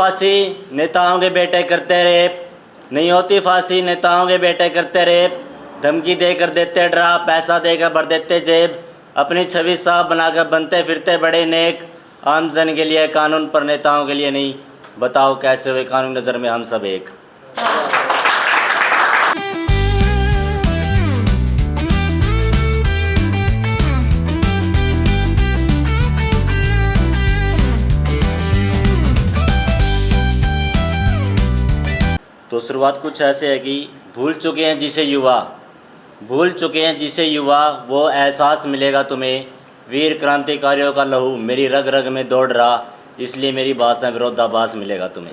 फांसी नेताओं के बेटे करते रेप, नहीं होती फांसी नेताओं के बेटे करते रेप, धमकी देकर देते डरा, पैसा देकर भर देते जेब, अपनी छवि साफ बनाकर बनते फिरते बड़े नेक, आम जन के लिए कानून पर नेताओं के लिए नहीं, बताओ कैसे हुए कानून नज़र में हम सब एक। तो शुरुआत कुछ ऐसे है कि भूल चुके हैं जिसे युवा वो एहसास मिलेगा तुम्हें, वीर क्रांतिकारियों का लहू मेरी रग रग में दौड़ रहा, इसलिए मेरी भाषा विरोधाभास मिलेगा तुम्हें।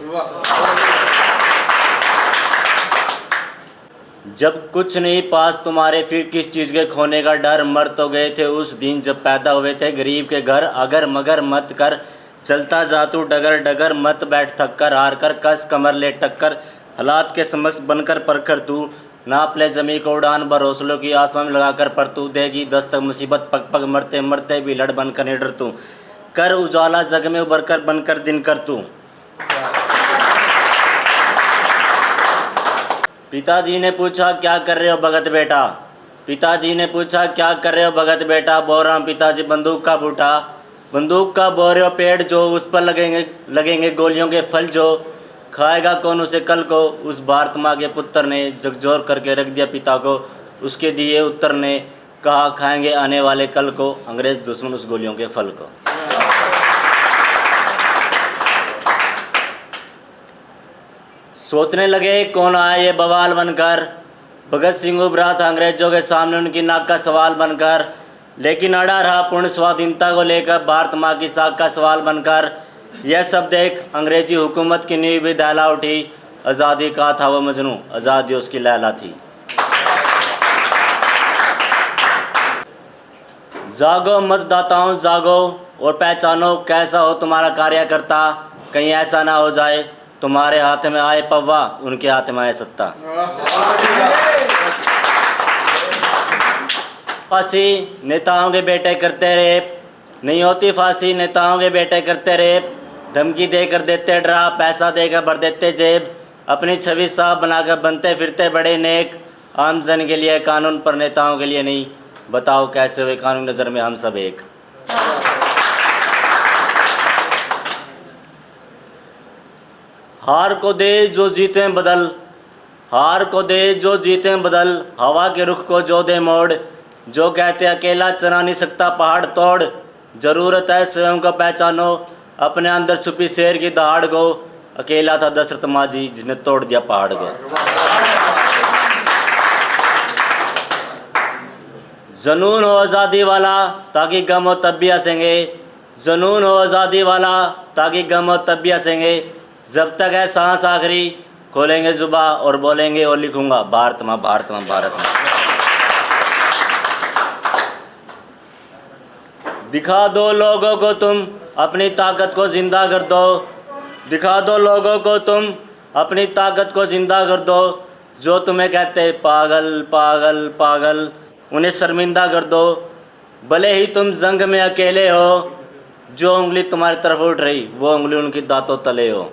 जब कुछ नहीं पास तुम्हारे फिर किस चीज़ के खोने का डर, मर तो गए थे उस दिन जब पैदा हुए थे गरीब के घर, अगर मगर मत कर चलता जा तू डगर डगर, मत बैठ थक कर हार कर कस कमर ले टक्कर, हालात के समक्ष बनकर परखर तू, नाप ले जमी को उड़ान भर हौसलों की आसमान में लगाकर, पर तू देगी दस्तक मुसीबत पग पग मरते मरते भी लड़ बनकर निडर तू, कर उजाला जग में उभर कर बनकर दिन कर तू। पिताजी ने पूछा क्या कर रहे हो भगत बेटा, पिताजी ने पूछा क्या कर रहे हो भगत बेटा, बोल रहा हूं पिताजी बंदूक का बूटा, बंदूक का बोल रहे हो पेड़ जो उस पर लगेंगे गोलियों के फल जो, खाएगा कौन उसे कल को, उस भारत माँ के पुत्र ने झकझोर करके रख दिया पिता को, उसके दिए उत्तर ने कहा खाएंगे आने वाले कल को, अंग्रेज दुश्मन उस गोलियों के फल को। सोचने लगे कौन आया ये बवाल बनकर, भगत सिंह उभरा था अंग्रेजों के सामने उनकी नाक का सवाल बनकर, लेकिन अड़ा रहा पूर्ण स्वाधीनता को लेकर भारत माँ की साख का सवाल बनकर, यह सब देख अंग्रेजी हुकूमत की नींव भी दहला उठी, आज़ादी का था वो मजनू आज़ादी उसकी लैला थी। जागो मतदाताओं जागो और पहचानो कैसा हो तुम्हारा कार्यकर्ता, कहीं ऐसा ना हो जाए तुम्हारे हाथ में आए पव्वा उनके हाथ में आए सत्ता। फांसी नेताओं के बेटे करते रेप, नहीं होती फांसी नेताओं के बेटे करते रेप, धमकी देकर देते डरा, पैसा देकर भर देते जेब, अपनी छवि साफ बनाकर बनते फिरते बड़े नेक, आम जन के लिए कानून पर नेताओं के लिए नहीं, बताओ कैसे हुए कानून नज़र में हम सब एक। हार को दे जो जीते बदल, हार को दे जो जीते बदल, हवा के रुख को जो दे मोड़, जो कहते अकेला चला नहीं सकता पहाड़ तोड़, ज़रूरत है स्वयं को पहचानो अपने अंदर छुपी शेर की दहाड़ को, अकेला था दशरथ माझी जिसने तोड़ दिया पहाड़ को। जुनून हो आज़ादी वाला ताकि गम हो तब भी हंसेंगे, जुनून हो आज़ादी वाला ताकि गम हो तब भी हंसेंगे, जब तक है सांस आखिरी खोलेंगे जुबा और बोलेंगे और लिखूंगा भारत माँ भारत माँ भारत माँ। दिखा दो लोगों को तुम अपनी ताकत को जिंदा कर दो, दिखा दो लोगों को तुम अपनी ताकत को जिंदा कर दो, जो तुम्हें कहते पागल पागल पागल उन्हें शर्मिंदा कर दो, भले ही तुम जंग में अकेले हो, जो उंगली तुम्हारी तरफ उठ रही वो उंगली उनकी दांतों तले हो।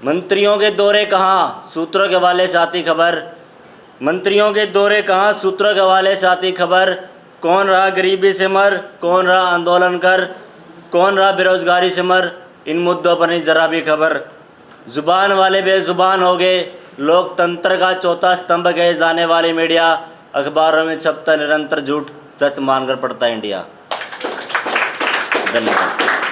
मंत्रियों के दौरे कहाँ सूत्रों के हवाले से आती खबर, मंत्रियों के दौरे कहाँ सूत्रों के हवाले से आती खबर, कौन रहा गरीबी से मर, कौन रहा आंदोलन कर, कौन रहा बेरोजगारी से मर, इन मुद्दों पर नहीं जरा भी खबर। जुबान वाले बेजुबान हो गए, लोकतंत्र का चौथा स्तंभ कहे जाने वाली मीडिया, अखबारों में छपता निरंतर झूठ, सच मानकर पड़ता इंडिया। धन्यवाद।